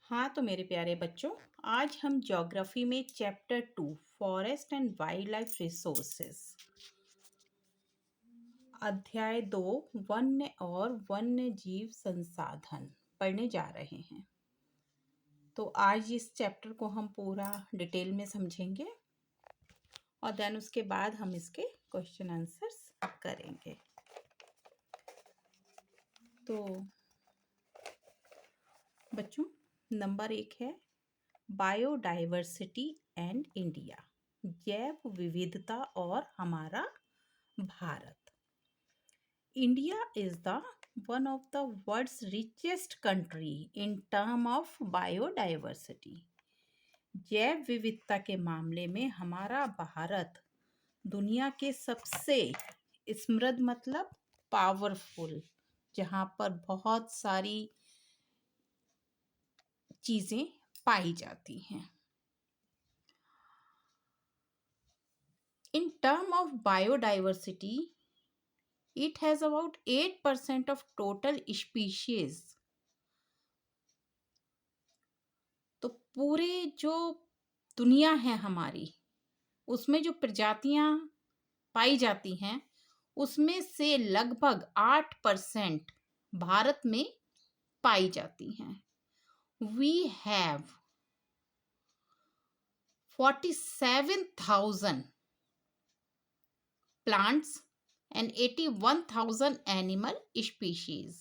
हाँ तो मेरे प्यारे बच्चों, आज हम ज्योग्राफी में chapter 2 forest and wild life resources अध्याय 2 वन्य और वन्य जीव संसाधन पढ़ने जा रहे हैं। तो आज इस चैप्टर को हम पूरा डिटेल में समझेंगे और देन उसके बाद हम इसके क्वेश्चन आंसर्स करेंगे। तो बच्चों, नंबर 1 है बायोडाइवर्सिटी एंड इंडिया, जैव विविधता और हमारा Bharat. India is the one of the world's richest country in term of biodiversity. जैव विविधता के मामले में हमारा भारत दुनिया के सबसे समृद्ध मतलब पावरफुल, जहाँ पर बहुत सारी चीजें पाई जाती हैं। In term of biodiversity, it has about 8% of total species. तो पूरे जो दुनिया है हमारी, उसमें जो प्रजातियां पाई जाती हैं उसमें से लगभग 8% भारत में पाई जाती हैं। We have 47,000 plants and 81,000 animal species.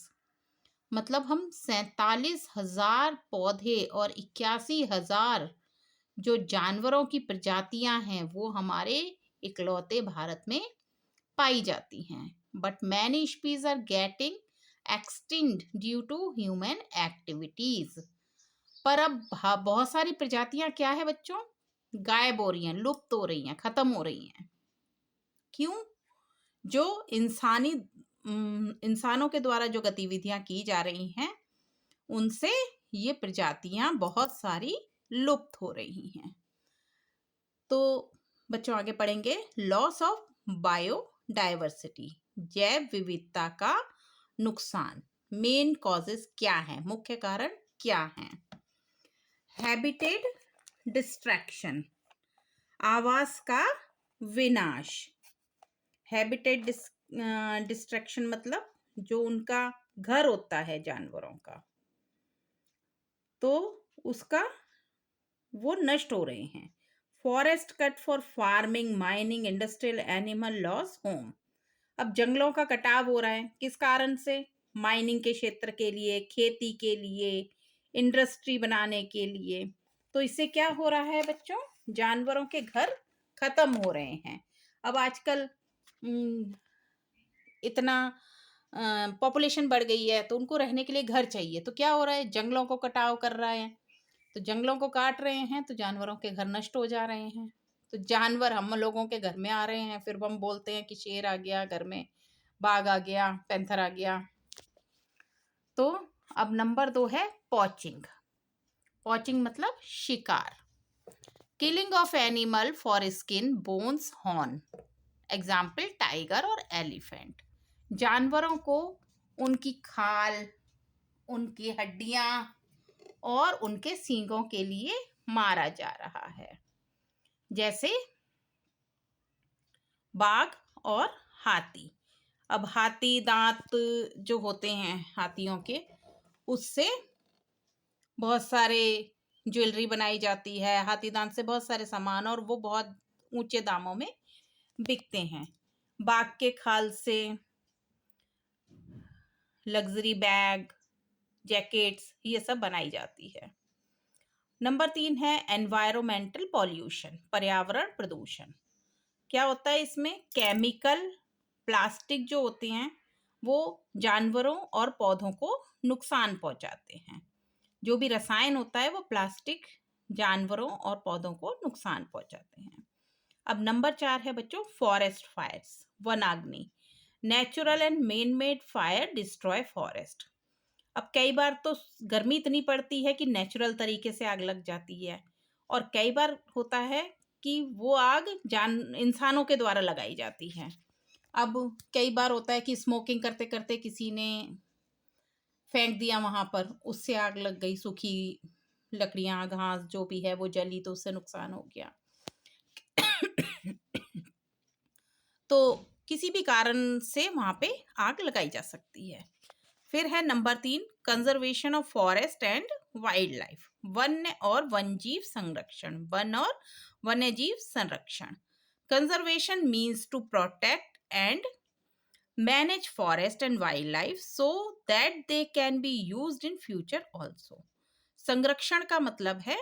मतलब हम 47,000 पौधे और 81,000 जो जानवरों की प्रजातियां हैं वो हमारे इकलौते भारत में पाई जाती हैं। But many species are getting extinct due to human activities. पर अब बहुत सारी प्रजातियां क्या है बच्चों, गायब हो रही हैं, लुप्त हो रही हैं, खत्म हो रही हैं। क्यों? जो इंसानों के द्वारा जो गतिविधियां की जा रही हैं उनसे ये प्रजातियां बहुत सारी लुप्त हो रही हैं। तो बच्चों आगे पढ़ेंगे लॉस ऑफ बायोडाइवर्सिटी, जैव विविधता का नुकसान। मेन कॉजेस क्या है, मुख्य कारण क्या हैं? हैबिटेट डिस्ट्रैक्शन, आवास का विनाश। हैबिटेट डिस्ट्रैक्शन मतलब जो उनका घर होता है जानवरों का, तो उसका वो नष्ट हो रहे हैं। Forest cut for farming, mining, industrial, animal loss, home. अब जंगलों का कटाव हो रहा है, किस कारण से? माइनिंग के क्षेत्र के लिए, खेती के लिए, इंडस्ट्री बनाने के लिए। तो इससे क्या हो रहा है बच्चों, जानवरों के घर खत्म हो रहे हैं। अब आजकल इतना पॉपुलेशन बढ़ गई है तो उनको रहने के लिए घर चाहिए, तो क्या हो रहा है, जंगलों को कटाव कर रहा है। तो जंगलों को काट रहे हैं तो जानवरों के घर नष्ट हो जा रहे हैं। तो जानवर हम लोगों के घर में आ रहे हैं, फिर हम बोलते हैं कि शेर आ गया घर में, बाघ आ गया, पैंथर आ गया। तो अब नंबर 2 है पॉचिंग। पॉचिंग मतलब शिकार। Killing of animal for skin, bones, horn. Example tiger और एलिफेंट। जानवरों को उनकी खाल, उनकी हड्डियां और उनके सींगों के लिए मारा जा रहा है, जैसे बाघ और हाथी। अब हाथी दांत जो होते हैं हाथियों के, उससे बहुत सारे ज्वेलरी बनाई जाती है, हाथी दांत से बहुत सारे सामान, और वो बहुत ऊंचे दामों में बिकते हैं। बाघ के खाल से लग्जरी बैग, जैकेट्स, ये सब बनाई जाती है। नंबर 3 है एनवायरमेंटल पॉल्यूशन, पर्यावरण प्रदूषण। क्या होता है इसमें, केमिकल, प्लास्टिक जो होते हैं वो जानवरों और पौधों को नुकसान पहुंचाते हैं। जो भी रसायन होता है वो प्लास्टिक जानवरों और पौधों को नुकसान पहुंचाते हैं। अब नंबर 4 है बच्चों फॉरेस्ट फायर्स, वनाग्नि। Natural and man made fire destroy forest. अब कई बार तो गर्मी इतनी पड़ती है कि नेचुरल तरीके से आग लग जाती है, और कई बार होता है कि वो आग इंसानों के द्वारा लगाई जाती है। अब कई बार होता है कि स्मोकिंग करते करते किसी ने फेंक दिया वहां पर, उससे आग लग गई, सूखी लकड़ियाँ, घास जो भी है वो जली तो उससे नुकसान हो गया। तो किसी भी कारण से वहाँ पे आग लगाई जा सकती है। फिर है number 3, conservation of forest and wild life, वन्य और वन्यजीव संरक्षण, वन और वन्यजीव संरक्षण। Conservation means to protect and manage forest and wild life so that they can be used in future also. संरक्षण का मतलब है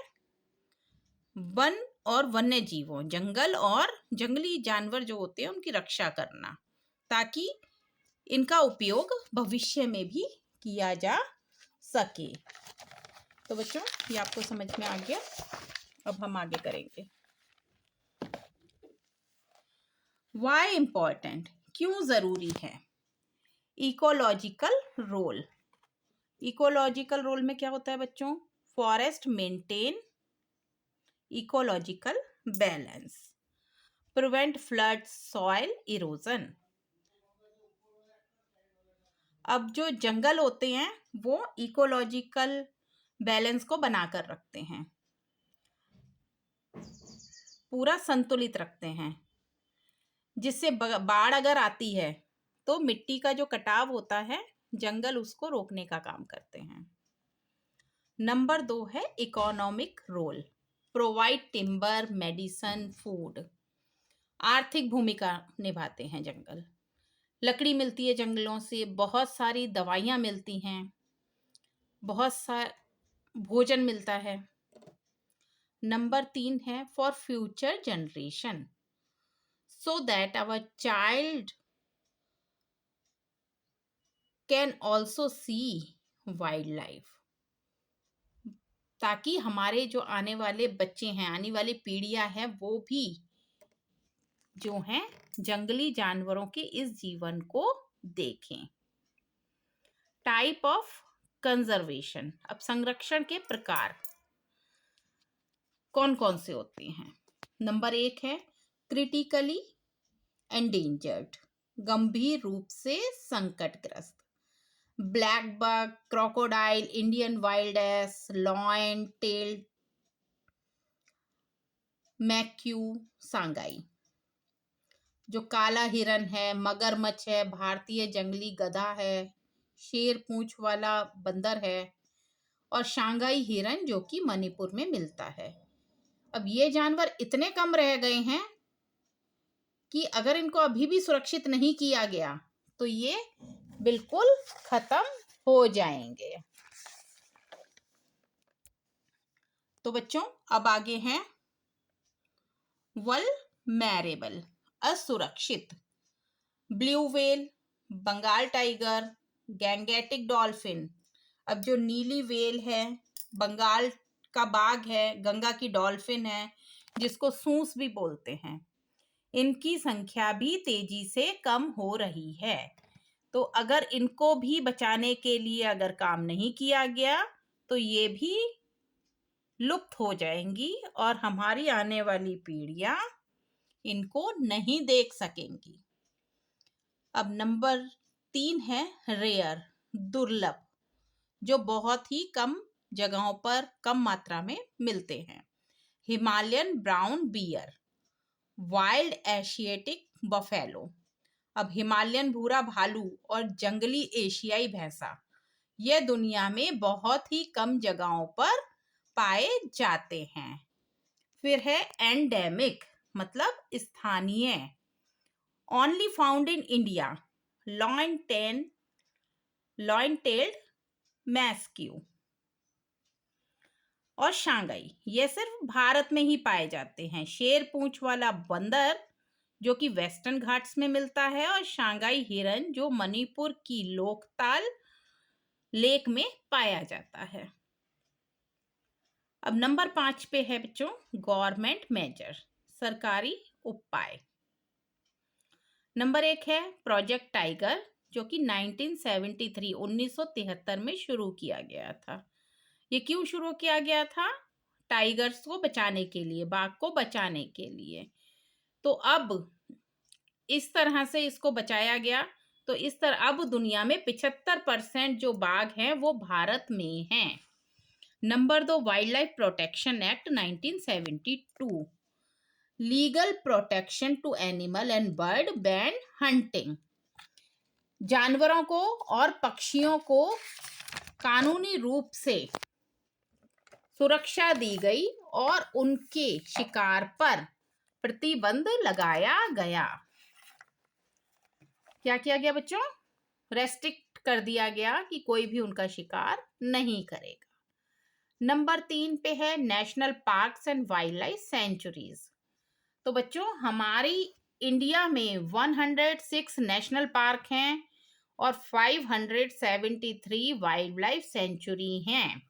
वन और वन्य जीवों, जंगल और जंगली जानवर जो होते हैं उनकी रक्षा करना, ताकि इनका उपयोग भविष्य में भी किया जा सके। तो बच्चों ये आपको समझ में आ गया। अब हम आगे करेंगे। वाई इम्पोर्टेंट, क्यों जरूरी है। इकोलॉजिकल रोल, इकोलॉजिकल रोल में क्या होता है बच्चों, forest maintain ecological balance, prevent flood, soil erosion. अब जो जंगल होते हैं वो इकोलॉजिकल बैलेंस को बनाकर रखते हैं, पूरा संतुलित रखते हैं, जिससे बाढ़ अगर आती है तो मिट्टी का जो कटाव होता है जंगल उसको रोकने का काम करते हैं। नंबर 2 है economic role, provide timber, medicine, food. आर्थिक भूमिका निभाते हैं जंगल, लकड़ी मिलती है जंगलों से, बहुत सारी दवाइयाँ मिलती हैं, बहुत सा भोजन मिलता है। नंबर 3 है for future generation, so that our child can also see wild life, ताकि हमारे जो आने वाले बच्चे हैं, आने वाली पीढ़ियां हैं, वो भी जो हैं जंगली जानवरों के इस जीवन को देखें। टाइप ऑफ कंजर्वेशन, अब संरक्षण के प्रकार कौन कौन से होते हैं। नंबर 1 है क्रिटिकली एंडेंजर्ड, गंभीर रूप से संकटग्रस्त, black buck, crocodile, Indian wild ass, lion tailed macaque Sangai. जो काला हिरन है, मगरमच्छ है, भारतीय जंगली गधा है, शेर पूंछ वाला बंदर है, और शांघाई हिरन जो कि मणिपुर में मिलता है। अब ये जानवर इतने कम रह गए हैं कि अगर इनको अभी भी सुरक्षित नहीं किया गया तो ये बिल्कुल खत्म हो जाएंगे। तो बच्चों अब आगे हैं वल्नरेबल, असुरक्षित, blue whale, Bengal tiger, Gangetic dolphin. अब जो नीली व्हेल है, बंगाल का बाघ है, गंगा की डॉल्फिन है जिसको सूस भी बोलते हैं, इनकी संख्या भी तेजी से कम हो रही है। तो अगर इनको भी बचाने के लिए अगर काम नहीं किया गया तो ये भी लुप्त हो जाएंगी और हमारी आने वाली पीढ़ियां इनको नहीं देख सकेंगी। अब नंबर 3 है रेयर, दुर्लभ, जो बहुत ही कम जगहों पर कम मात्रा में मिलते हैं। Himalayan brown bear, wild Asiatic buffalo. अब हिमालयन भूरा भालू और जंगली एशियाई भैंसा ये दुनिया में बहुत ही कम जगहों पर पाए जाते हैं। फिर है एंडेमिक, मतलब स्थानीय, only found in India, lion tailed मैस्क्यू और शांघाई, ये सिर्फ भारत में ही पाए जाते हैं। शेर पूंछ वाला बंदर जो कि वेस्टर्न घाट्स में मिलता है, और शांघाई हिरन जो मणिपुर की लोकताल लेक में पाया जाता है। अब नंबर 5 पे है बच्चों गवर्नमेंट मेजर, सरकारी उपाय। नंबर 1 है प्रोजेक्ट टाइगर, जो कि 1973 में शुरू किया गया था। ये क्यों शुरू किया गया था? टाइगर्स को बचाने के लिए, बाघ को बचाने के लिए। तो अब इस तरह से इसको बचाया गया। तो इस तरह अब दुनिया में 75% जो बाघ हैं वो भारत में हैं। Number 2 wild life protection act 1972, legal protection to animal and bird banned hunting, जानवरों को और पक्षियों को कानूनी रूप से सुरक्षा दी गई और उनके शिकार पर प्रतिबंध लगाया गया। क्या किया गया बच्चों? रेस्ट्रिक्ट कर दिया गया कि कोई भी उनका शिकार नहीं करेगा। नंबर 3 पे है national parks and wild life sanctuaries. तो बच्चों हमारी इंडिया में 106 नेशनल पार्क हैं और 573 वाइल्ड लाइफ सेंचुरी हैं।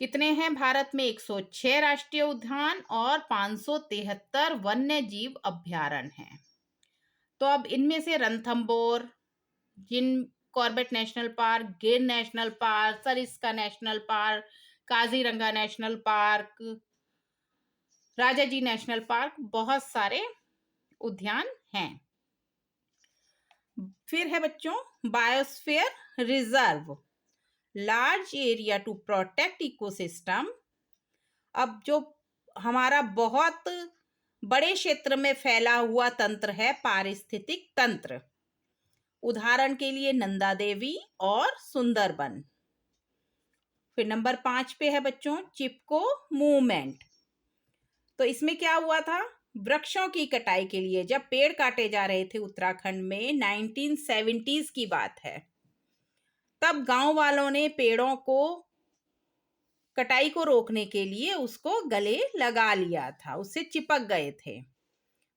कितने हैं भारत में? 106 राष्ट्रीय उद्यान और 573 वन्य जीव अभ्यारण्य हैं। तो अब इनमें से Ranthambore, Jim Corbett national park, Gir national park, Sariska national park, Kaziranga national park, Rajaji national park, बहुत सारे उद्यान हैं। फिर है बच्चों biosphere reserve, large area to protect ecosystem. अब जो हमारा बहुत बड़े क्षेत्र में फैला हुआ तंत्र है पारिस्थितिक तंत्र, उदाहरण के लिए नंदा देवी और सुंदरबन। फिर नंबर 5 पे है बच्चों चिपको मूवमेंट। तो इसमें क्या हुआ था? वृक्षों की कटाई के लिए जब पेड़ काटे जा रहे थे उत्तराखंड में, 1970s की बात है, तब गांव वालों ने पेड़ों को कटाई को रोकने के लिए उसको गले लगा लिया था, उससे चिपक गए थे।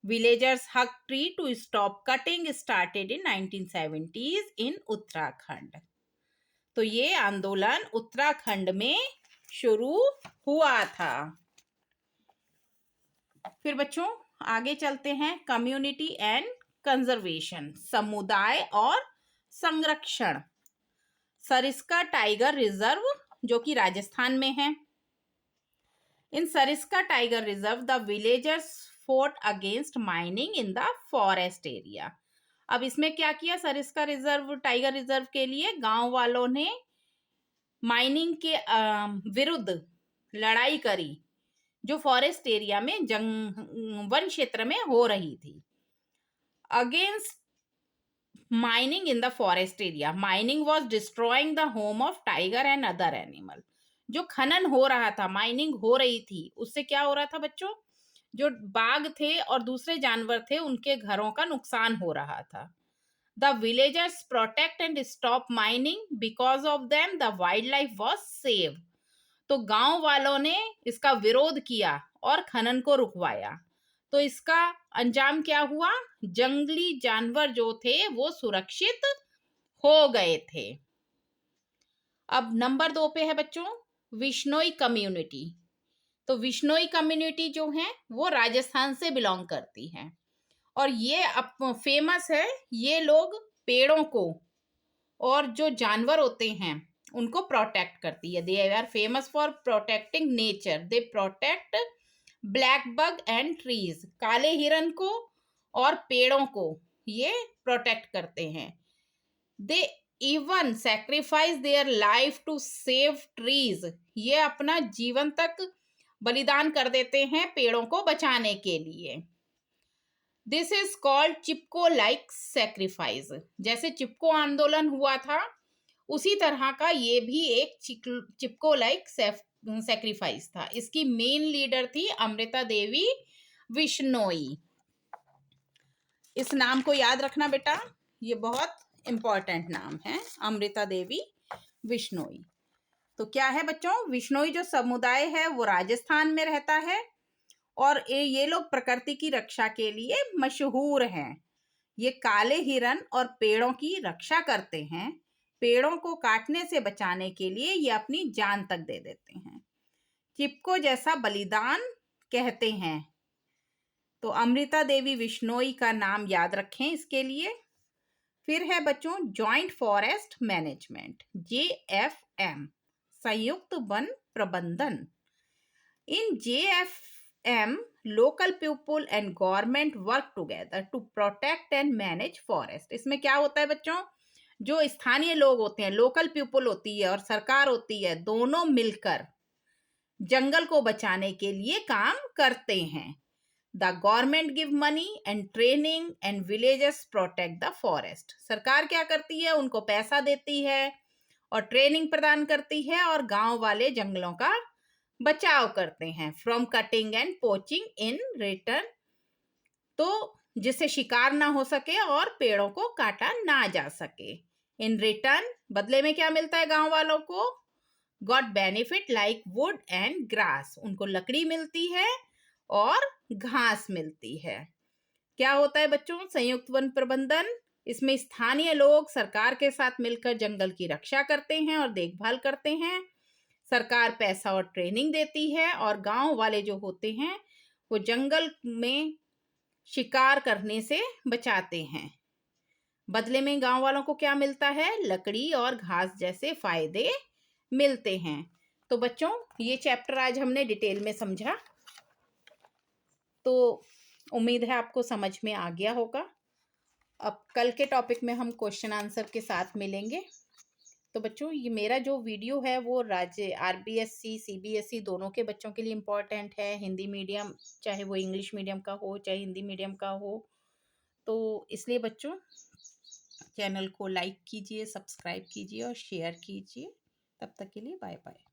Villagers hug tree to stop cutting started in 1970s in Uttarakhand. तो ये आंदोलन उत्तराखंड में शुरू हुआ था। फिर बच्चों आगे चलते हैं, कम्युनिटी एंड कंजर्वेशन, समुदाय और संरक्षण। सरिस्का टाइगर रिजर्व जो कि राजस्थान में है। In Sariska tiger reserve the villagers fought against mining in the forest area। अब इसमें क्या किया? सरिस्का रिजर्व टाइगर रिजर्व के लिए गांव वालों ने माइनिंग के विरुद्ध लड़ाई करी जो फॉरेस्ट एरिया में वन क्षेत्र में हो रही थी। Against mining in the forest area, mining was destroying the home of tiger and other animal. जो खनन हो रहा था, माइनिंग हो रही थी, उससे क्या हो रहा था बच्चों? जो बाघ थे और दूसरे जानवर थे उनके घरों का नुकसान हो रहा था। The villagers protect and stop mining, because of them the wild life was save. तो गांव वालों ने इसका विरोध किया और खनन को रुकवाया, तो इसका अंजाम क्या हुआ? जंगली जानवर जो थे वो सुरक्षित हो गए थे। अब नंबर 2 पे है बच्चों विश्नोई कम्युनिटी। तो विश्नोई कम्युनिटी जो है वो राजस्थान से बिलोंग करती है और ये अब फेमस है। ये लोग पेड़ों को और जो जानवर होते हैं उनको प्रोटेक्ट करती है। They are famous for protecting nature. They protect black buck and trees, काले हिरन को और पेड़ों को ये प्रोटेक्ट करते हैं। They even sacrifice their life to save trees, ये अपना जीवन तक बलिदान कर देते हैं पेड़ों को बचाने के लिए। This is called Chipko like sacrifice. जैसे चिपको आंदोलन हुआ था उसी तरह का ये भी एक चिपको लाइक सैक्रिफाइस था। इसकी मेन लीडर थी अमृता देवी विश्नोई। इस नाम को याद रखना बेटा, ये बहुत इंपॉर्टेंट नाम है, अमृता देवी विश्नोई। तो क्या है बच्चों, विश्नोई जो समुदाय है वो राजस्थान में रहता है और ये लोग प्रकृति की रक्षा के लिए मशहूर हैं। ये काले हिरन और पेड़ों की रक्षा करते हैं। पेड़ों को काटने से बचाने के लिए ये अपनी जान तक दे देते हैं। चिपको जैसा बलिदान कहते हैं। तो अमृता देवी विश्नोई का नाम याद रखें इसके लिए। फिर है बच्चों जॉइंट फॉरेस्ट मैनेजमेंट, JFM, संयुक्त वन प्रबंधन। In JFM local people and government work together to protect and manage forest. इसमें क्या होता है बच्चों? जो स्थानीय लोग होते हैं, लोकल पीपल होती है और सरकार होती है, दोनों मिलकर जंगल को बचाने के लिए काम करते हैं। The government give money and training and villages protect the forest. सरकार क्या करती है? उनको पैसा देती है और ट्रेनिंग प्रदान करती है और गांव वाले जंगलों का बचाव करते हैं। From cutting and poaching in return, तो जिससे शिकार ना हो सके और पेड़ों को काटा ना जा सके। इन रिटर्न, बदले में क्या मिलता है गांव वालों को? Got benefit like would and grass, उनको लकड़ी मिलती है और घास मिलती है। क्या होता है बच्चों? संयुक्त वन प्रबंधन, इसमें स्थानीय लोग सरकार के साथ मिलकर जंगल की रक्षा करते हैं और देखभाल करते हैं। सरकार पैसा और ट्रेनिंग देती है और गांव वाले जो होते हैं वो जंगल में शिकार करने से बचाते हैं। बदले में गांव वालों को क्या मिलता है? लकड़ी और घास जैसे फायदे मिलते हैं। तो बच्चों, ये चैप्टर आज हमने डिटेल में समझा, तो उम्मीद है आपको समझ में आ गया होगा। अब कल के टॉपिक में हम क्वेश्चन आंसर के साथ मिलेंगे। तो बच्चों, ये मेरा जो वीडियो है वो राज्य आरबीएससी सीबीएसई दोनों के बच्चों के लिए इम्पोर्टेंट है। हिंदी मीडियम, चाहे वो इंग्लिश मीडियम का हो चाहे हिंदी मीडियम का हो। तो इसलिए बच्चों, चैनल को लाइक कीजिए, सब्सक्राइब कीजिए और शेयर कीजिए। तब तक के लिए बाय बाय।